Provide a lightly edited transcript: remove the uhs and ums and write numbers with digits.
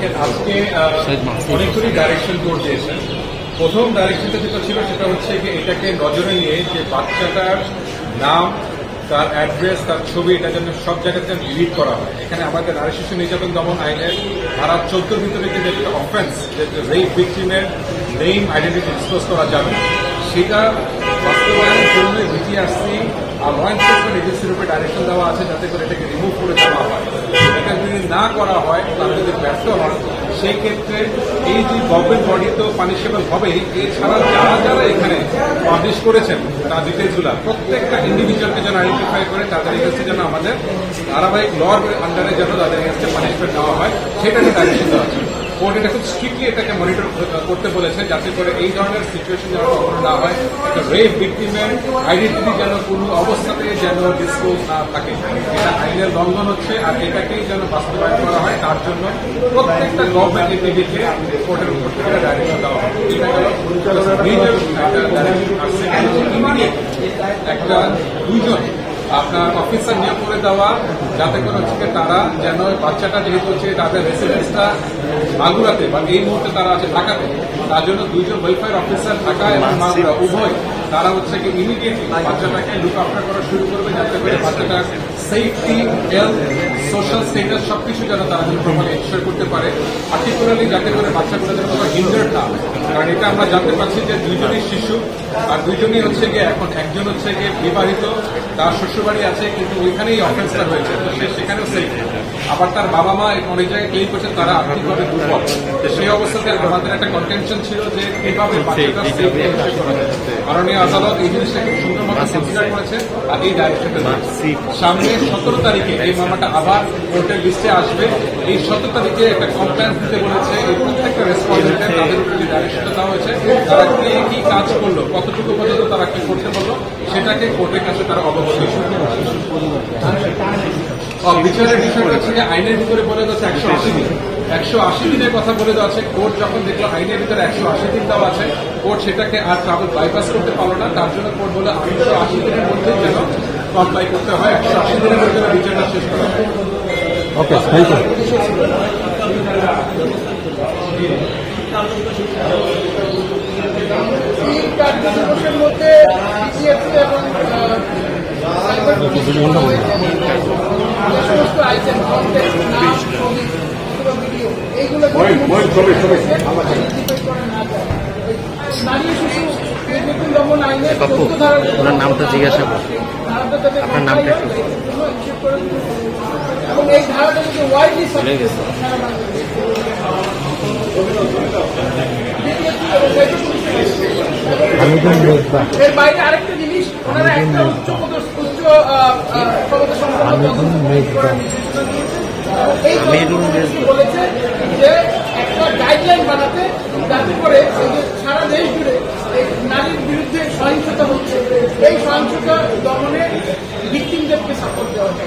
দেখেন আজকে অনেকগুলি ডাইরেকশন কোর্ট দিয়েছেন। প্রথম ডাইরেকশনটা যেটা ছিল সেটা হচ্ছে যে এটাকে নজরে নিয়ে যে বাচ্চাটার নাম, তার অ্যাড্রেস, তার ছবি, এটা যেন সব জায়গাতে ডিলিট করা হয়। এখানে আমাদের নারী শিশু নির্যাতন দমন আইনের ধারা 14 ভিতরে কিন্তু একটা অফেন্স, যে রেপ ভিকটিমের নেম আইডেন্টিটি ডিসক্লোজ করা যাবে, সেটা বাস্তবায়নের জন্য বিটিআরসি আর ল এনফোর্সমেন্ট এজেন্সির উপরে ডাইরেকশন দেওয়া আছে যাতে করে এটাকে রিমুভ করে দেওয়া হয়। এটা যদি না করা হয়, তারা যদি ব্যর্থ হন, সেই ক্ষেত্রে এই যে গভর্নমেন্ট বডি তো পানিশেবল হবেই, এছাড়া যারা যারা এখানে পাবলিশ করেছেন তার ডিটেলসগুলো প্রত্যেকটা ইন্ডিভিজুয়ালকে যেন আইডেন্টিফাই করে তাদের কাছে যেন আমাদের ধারাবাহিক লর আন্ডারে যেন তাদের কাছে পানিশমেন্ট দেওয়া হয়, সেটা নিয়ে ডাইরেকশন দেওয়া আছে। কোর্ট এটা খুব স্ট্রিক্টলি এটাকে মনিটর করতে বলেছে যাতে করে এই ধরনের সিচুয়েশন যেন কখনো না হয়। রেপ ভিকটিমের আইডেন্টিটি যেন কোনো অবস্থাতে যেন ডিসক্লোজ না থাকে, এটা আইনের লঙ্ঘন হচ্ছে। আর এটাকেই যেন বাস্তবায়ন করা হয়, তার জন্য প্রত্যেকটা গভর্নমেন্ট এন্টিটিকে কোর্টের উপর থেকে ডাইরেকশন দেওয়া হয়। এটা গেল একটা দুইজন আপনার অফিসার নিয়োগ করে দেওয়া, যাতে করে হচ্ছে তারা যেন বাচ্চাটা যেহেতু হচ্ছে তাদের রেসিডেন্সটা মাগুরাতে বা এই মুহূর্তে তারা আছে ঢাকাতে, তার জন্য দুইজন ওয়েলফেয়ার অফিসার ঢাকা এবং মাগুরা উভয় তারা হচ্ছে কি ইমিডিয়েটলি বাচ্চাটাকে লুক আফটার করা শুরু করবে, যাতে করে বাচ্চাটার সেফটি, হেলথ, সোশ্যাল স্টেটাস সবকিছু যেন তারা প্রপারলি এনশিওর করতে পারে। পার্টিকুলারলি যাতে করে বাচ্চাগুলো যেন কোনো হিন্ডার্ড না হয়, কারণ এটা আমরা জানতে পারছি যে দুইজনই শিশু, আর দুইজনই হচ্ছে গিয়ে এখন একজন হচ্ছে গিয়ে বিবাহিত, তার শ্বশুরবাড়ি আছে, কিন্তু ওইখানেই অফেন্সটা হয়েছে, তো সে সেখানেও সেফ। আবার তার বাবা মা অনেক জায়গায় ক্লেম করছে তারা আর্থিকভাবে দুর্বল। সেই অবস্থাতে আমাদের একটা কনটেনশন ছিল যে কিভাবে বাচ্চাটা সেফ করা যায়। মাননীয় আদালত এই জিনিসটাকে সুন্দর মতো কনসিডার করেছে আর এই ডাইরেকশনটা সামনে 17 তারিখে এই মামলাটা আবার কোর্টের লিস্টে আসবে। এই 17 তারিখে একটা কমপ্লেন্স দিতে বলেছে। এই প্রত্যেকটা রেসপন্ডেন্ট তাদের উপরে যে ডাইরেকশনটা দেওয়া হয়েছে, তারা কে কি কাজ করলো, কতটুকু পর্যন্ত তারা কি করতে পারলো, সেটাকে কোর্টের কাছে তারা অবগত বিচারের বিষয়টা হচ্ছে যে আইনের ভিতরে বলে যাচ্ছে 180 দিন। 180 দিনের কথা বলে দেওয়া আছে। কোর্ট যখন দেখলো আইনের ভিতরে 180 দিন দেওয়া আছে, কোর্ট সেটাকে আর ট্রাভেল বাইপাস করতে পারলো না। তার জন্য কোর্ট বলে 180 দিনের মধ্যে যেন কমপ্লাই করতে হয়, 180 দিনের মধ্যে বিচারটা শেষ করা হয়। ওকে, থ্যাংক ইউ। মধ্যে সমস্ত আইটেম কন্টেন্ট, নাম, ছবি, ভিডিও, এইগুলো নারী শিশু নির্যাতন দমন আইনের 14 ধারা নামটা জিজ্ঞাসা করুন, আপনার নামটা এবং এই ধারাটা যদি ওয়াইডলি এর বাইরে আরেকটা জিনিস, ওনারা একটা উচ্চ বলেছে যে একটা গাইডলাইন বানাতে, যাতে করে সারা দেশ জুড়ে নারীর বিরুদ্ধে সহিংসতা হচ্ছে, এই সহিংসতা দমনে ভিকটিমদেরকে সাপোর্ট দেওয়া যায়।